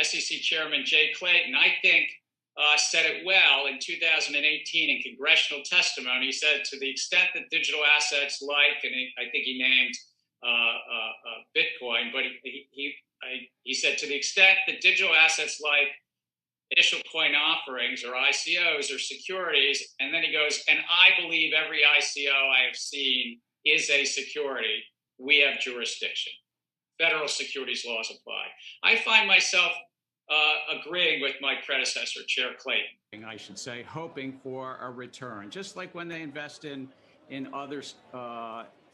SEC Chairman Jay Clayton, I think, said it well in 2018 in congressional testimony. He said, to the extent that digital assets and I think he named Bitcoin, but he said, to the extent that digital assets like initial coin offerings or ICOs or securities, and then he goes, and I believe every ICO I have seen is a security, we have jurisdiction. Federal securities laws apply. I find myself agreeing with my predecessor, Chair Clayton. I should say, hoping for a return, just like when they invest in other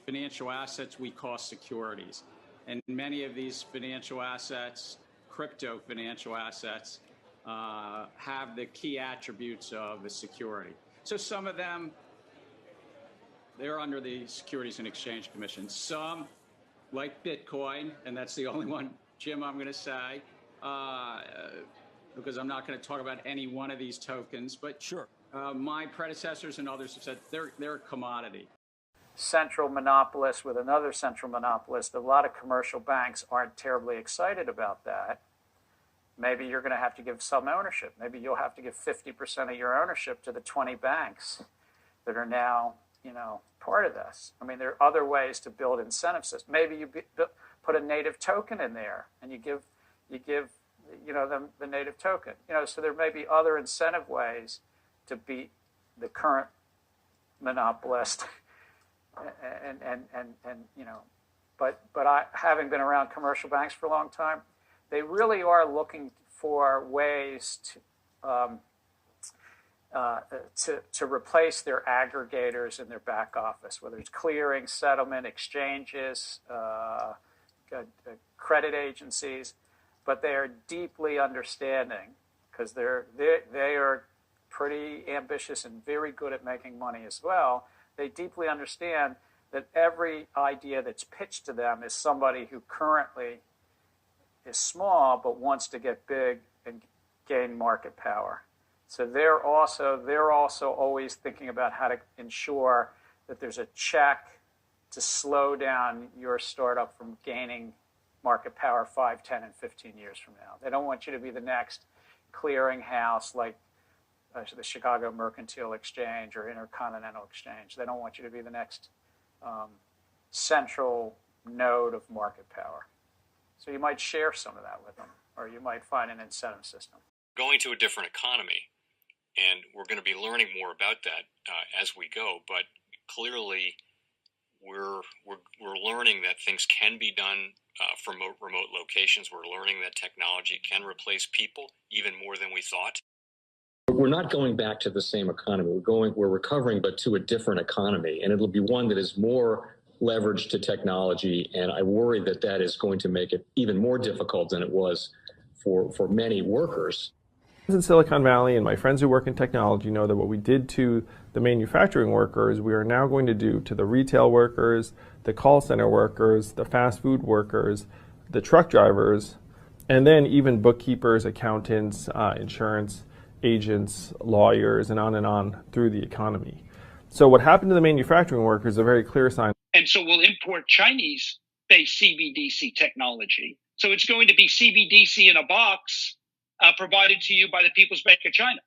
financial assets we call securities. And many of these financial assets, crypto financial assets, have the key attributes of a security. So some of them, they're under the Securities and Exchange Commission. Some, like Bitcoin, and that's the only one, Jim, I'm going to say, because I'm not going to talk about any one of these tokens, but sure, my predecessors and others have said they're a commodity. Central monopolist with another central monopolist. A lot of commercial banks aren't terribly excited about that. Maybe you're going to have to give some ownership. Maybe you'll have to give 50% of your ownership to the 20 banks that are now, part of this. I mean, there are other ways to build incentive systems. Maybe you put a native token in there, and you give them the native token. So there may be other incentive ways to beat the current monopolist. But I, having been around commercial banks for a long time, they really are looking for ways to replace their aggregators in their back office, whether it's clearing, settlement, exchanges, credit agencies. But they are deeply understanding, because they are pretty ambitious and very good at making money as well. They deeply understand that every idea that's pitched to them is somebody who currently is small but wants to get big and gain market power. So they're also always thinking about how to ensure that there's a check to slow down your startup from gaining market power 5, 10, and 15 years from now. They don't want you to be the next clearinghouse like the Chicago Mercantile Exchange or Intercontinental Exchange. They don't want you to be the next central node of market power. So you might share some of that with them, or you might find an incentive system. Going to a different economy, and we're going to be learning more about that as we go. But clearly, we're learning that things can be done from remote locations. We're learning that technology can replace people even more than we thought. We're not going back to the same economy. We're recovering, but to a different economy, and it'll be one that is more leveraged to technology. And I worry that that is going to make it even more difficult than it was for many workers. In Silicon Valley, and my friends who work in technology know that what we did to the manufacturing workers, we are now going to do to the retail workers, the call center workers, the fast food workers, the truck drivers, and then even bookkeepers, accountants, insurance agents, lawyers, and on through the economy. So what happened to the manufacturing workers is a very clear sign. And so we'll import Chinese-based CBDC technology. So it's going to be CBDC in a box provided to you by the People's Bank of China.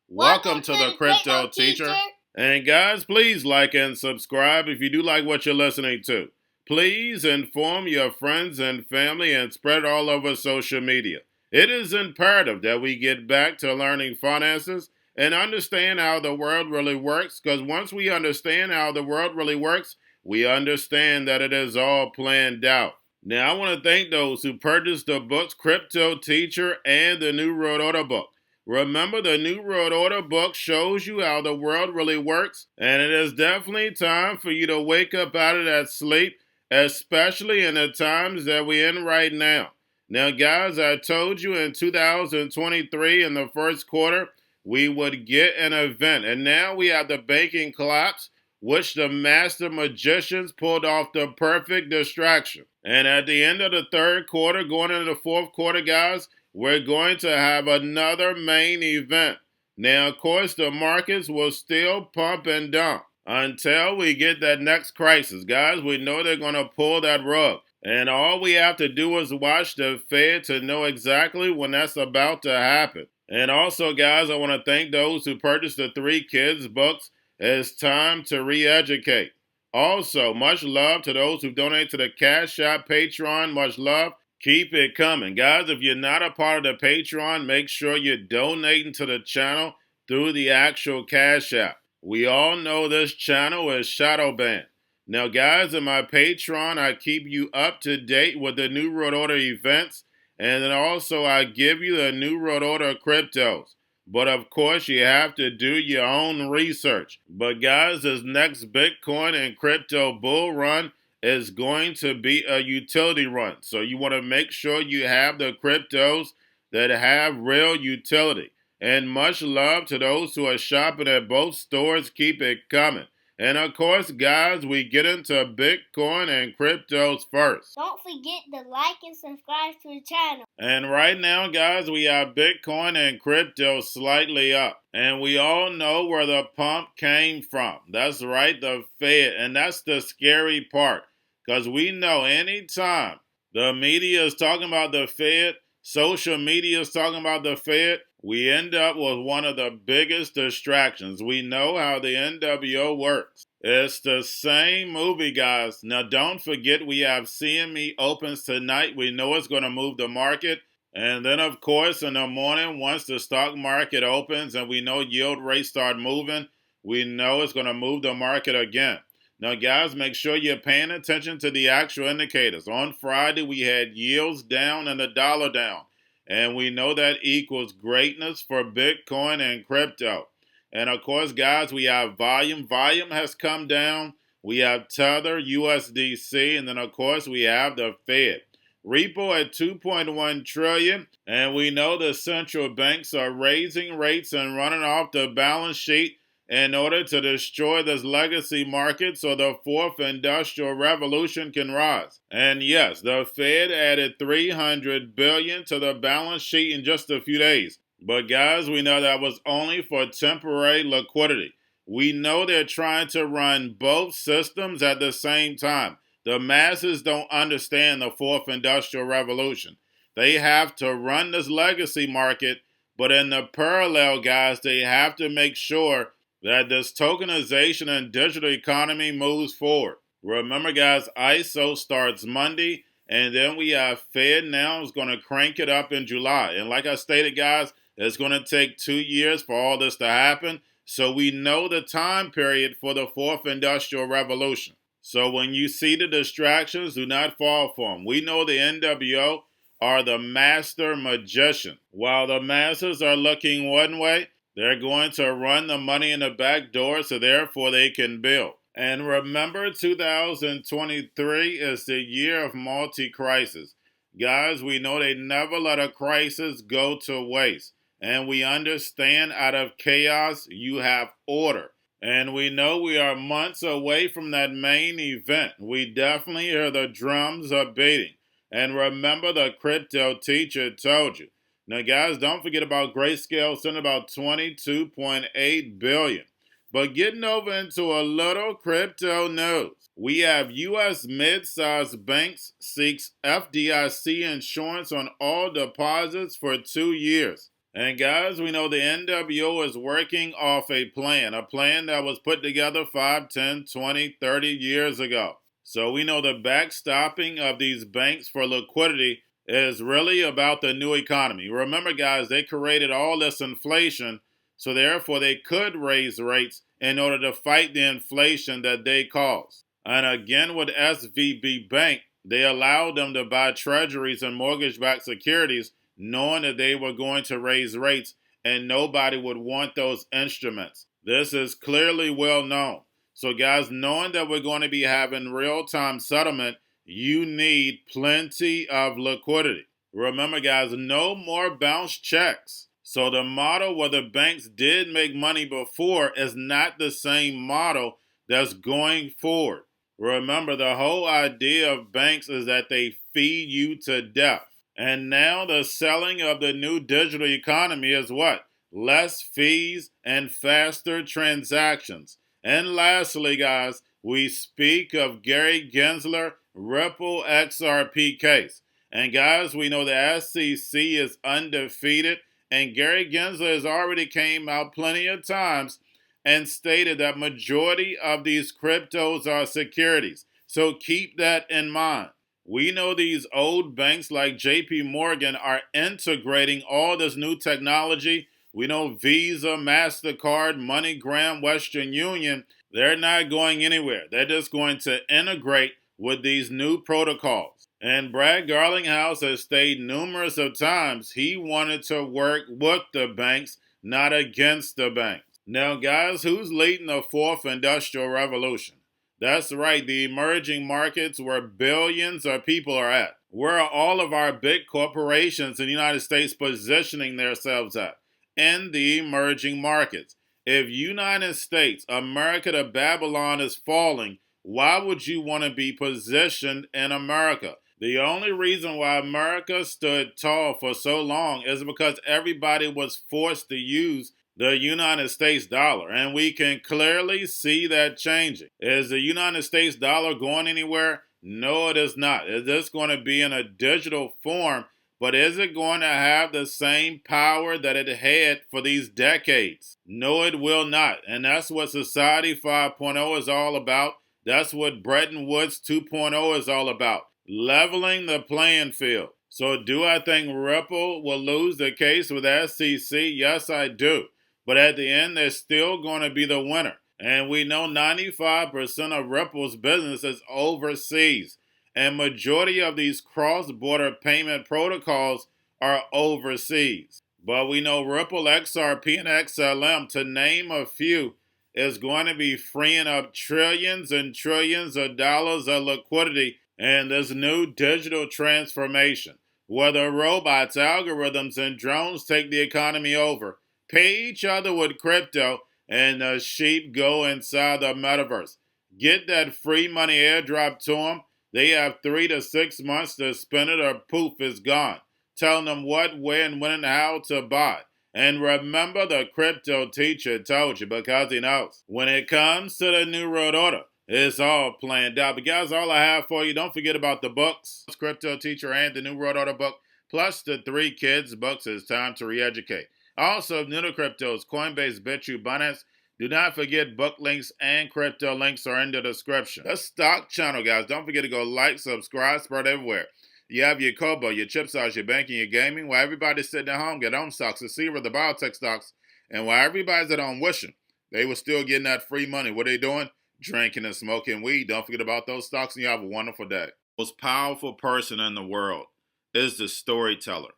Welcome to the Crypto Teacher. And guys, please like and subscribe if you do like what you're listening to. Please inform your friends and family and spread it all over social media. It is imperative that we get back to learning finances and understand how the world really works, because once we understand how the world really works, we understand that it is all planned out. Now, I want to thank those who purchased the books Cryptoteacher and the New World Order book. Remember, the New World Order book shows you how the world really works, and it is definitely time for you to wake up out of that sleep, especially in the times that we're in right now. Now, guys, I told you in 2023 in the first quarter, we would get an event. And now we have the banking collapse, which the master magicians pulled off the perfect distraction. And at the end of the third quarter, going into the fourth quarter, guys, we're going to have another main event. Now, of course, the markets will still pump and dump until we get that next crisis. Guys, we know they're going to pull that rug. And all we have to do is watch the Fed to know exactly when that's about to happen. And also, guys, I want to thank those who purchased the 3 Kids books. It's time to re-educate. Also, much love to those who donate to the Cash App, Patreon. Much love. Keep it coming. Guys, if you're not a part of the Patreon, make sure you're donating to the channel through the actual Cash App. We all know this channel is shadow banned. Now, guys, in my Patreon, I keep you up to date with the New World Order events, and then also I give you the New World Order cryptos. But of course, you have to do your own research. But guys, this next Bitcoin and crypto bull run is going to be a utility run. So you want to make sure you have the cryptos that have real utility. And much love to those who are shopping at both stores. Keep it coming. And of course, guys, we get into Bitcoin and cryptos first. Don't forget to like and subscribe to the channel. And right now, guys, we have Bitcoin and crypto slightly up. And we all know where the pump came from. That's right, the Fed. And that's the scary part. Because we know anytime the media is talking about the Fed, social media is talking about the Fed, we end up with one of the biggest distractions. We know how the NWO works. It's the same movie, guys. Now, don't forget we have CME opens tonight. We know it's going to move the market. And then, of course, in the morning, once the stock market opens and we know yield rates start moving, we know it's going to move the market again. Now, guys, make sure you're paying attention to the actual indicators. On Friday, we had yields down and the dollar down. And we know that equals greatness for Bitcoin and crypto. And of course, guys, we have volume. Volume has come down. We have Tether, USDC, and then of course we have the Fed. Repo at 2.1 trillion. And we know the central banks are raising rates and running off the balance sheet in order to destroy this legacy market so the fourth industrial revolution can rise. And yes, the Fed added $300 billion to the balance sheet in just a few days. But guys, we know that was only for temporary liquidity. We know they're trying to run both systems at the same time. The masses don't understand the fourth industrial revolution. They have to run this legacy market, but in the parallel, guys, they have to make sure that this tokenization and digital economy moves forward. Remember, guys, ISO starts Monday, and then we have Fed now is going to crank it up in July. And like I stated, guys, it's going to take 2 years for all this to happen. So we know the time period for the fourth industrial revolution. So when you see the distractions, do not fall for them. We know the NWO are the master magician. While the masses are looking one way, they're going to run the money in the back door so therefore they can build. And remember, 2023 is the year of multi-crisis. Guys, we know they never let a crisis go to waste. And we understand out of chaos, you have order. And we know we are months away from that main event. We definitely hear the drums are beating. And remember, the Cryptoteacher told you. Now, guys, don't forget about Grayscale, sending about $22.8 billion. But getting over into a little crypto news. We have U.S. mid-sized banks seeks FDIC insurance on all deposits for 2 years. And guys, we know the NWO is working off a plan that was put together 5, 10, 20, 30 years ago. So we know the backstopping of these banks for liquidity is really about the new economy. Remember, guys, they created all this inflation, so therefore they could raise rates in order to fight the inflation that they caused. And again, with SVB Bank, they allowed them to buy treasuries and mortgage-backed securities, knowing that they were going to raise rates and nobody would want those instruments. This is clearly well known. So guys, knowing that we're going to be having real-time settlement, you need plenty of liquidity. Remember, guys, no more bounce checks. So the model where the banks did make money before is not the same model that's going forward. Remember, the whole idea of banks is that they feed you to death. And now the selling of the new digital economy is what? Less fees and faster transactions. And lastly, guys, we speak of Gary Gensler Ripple XRP case. And guys, we know the SEC is undefeated, and Gary Gensler has already came out plenty of times and stated that majority of these cryptos are securities. So keep that in mind. We know these old banks like JP Morgan are integrating all this new technology. We know Visa, MasterCard, MoneyGram, Western Union, they're not going anywhere. They're just going to integrate with these new protocols. And Brad Garlinghouse has stated numerous of times he wanted to work with the banks, not against the banks. Now, guys, who's leading the fourth industrial revolution? That's right, the emerging markets where billions of people are at. Where are all of our big corporations in the United States positioning themselves at? In the emerging markets. If United States, America to Babylon is falling, why would you want to be positioned in America? The only reason why America stood tall for so long is because everybody was forced to use the United States dollar, and we can clearly see that changing. Is the United States dollar going anywhere? No, it is not. It is going to be in a digital form, but is it going to have the same power that it had for these decades? No, it will not, and that's what Society 5.0 is all about. That's what Bretton Woods 2.0 is all about. Leveling the playing field. So do I think Ripple will lose the case with SEC? Yes, I do. But at the end, they're still going to be the winner. And we know 95% of Ripple's business is overseas. And majority of these cross-border payment protocols are overseas. But we know Ripple, XRP, and Xlm, to name a few, is going to be freeing up trillions and trillions of dollars of liquidity in this new digital transformation. Whether robots, algorithms, and drones take the economy over, pay each other with crypto, and the sheep go inside the metaverse. Get that free money airdrop to them. They have 3 to 6 months to spend it or poof, it's gone. Telling them what, where, and when and how to buy. And remember, the crypto teacher told you because he knows. When it comes to the New World Order, it's all planned out. But guys, all I have for you, don't forget about the books. Crypto Teacher and the New World Order book, plus the 3 kids books. It's time to re-educate. Also, new to cryptos, Coinbase, Bitrue, Binance. Do not forget book links and crypto links are in the description. The stock channel, guys. Don't forget to go like, subscribe, spread everywhere. You have your Kobo, your chip stocks, your banking, your gaming. While everybody's sitting at home, get home stocks, the Xrp, the biotech stocks. And while everybody's at home wishing, they were still getting that free money. What are they doing? Drinking and smoking weed. Don't forget about those stocks, and you have a wonderful day. The most powerful person in the world is the storyteller.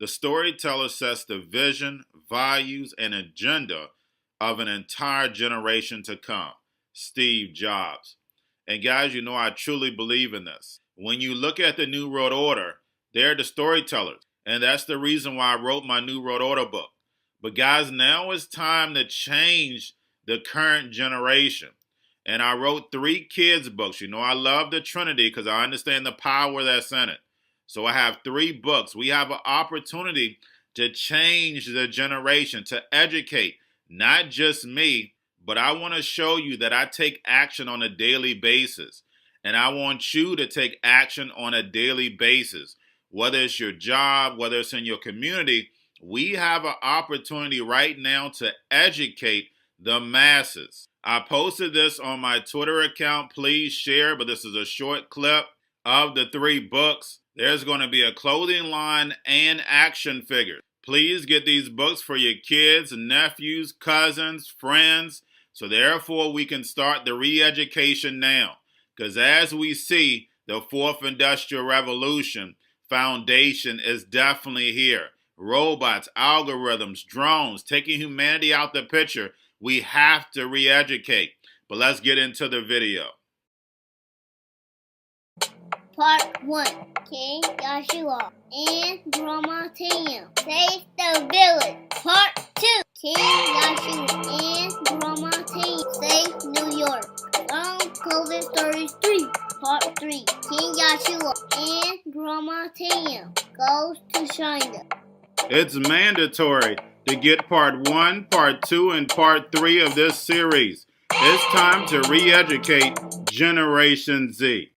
The storyteller sets the vision, values, and agenda of an entire generation to come. Steve Jobs. And guys, you know I truly believe in this. When you look at the New World Order, they're the storytellers. And that's the reason why I wrote my New World Order book. But guys, now it's time to change the current generation. And I wrote 3 kids books. You know I love the Trinity because I understand the power that's in it. So I have 3 books. We have an opportunity to change the generation, to educate, not just me, but I want to show you that I take action on a daily basis. And I want you to take action on a daily basis. Whether it's your job, whether it's in your community, we have an opportunity right now to educate the masses. I posted this on my Twitter account. Please share, but this is a short clip of the 3 books. There's going to be a clothing line and action figures. Please get these books for your kids, nephews, cousins, friends, so therefore we can start the re-education now. Because as we see, the 4th Industrial Revolution foundation is definitely here. Robots, algorithms, drones, taking humanity out the picture. We have to re-educate. But let's get into the video. Part 1. King Joshua and Grandma Tam save the village. Part 2. King Joshua and Grandma Tam save New York from COVID stories 3. Part 3. King Joshua and Grandma Tam goes to China. It's mandatory to get part 1, part 2, and part 3 of this series. It's time to re-educate Generation Z.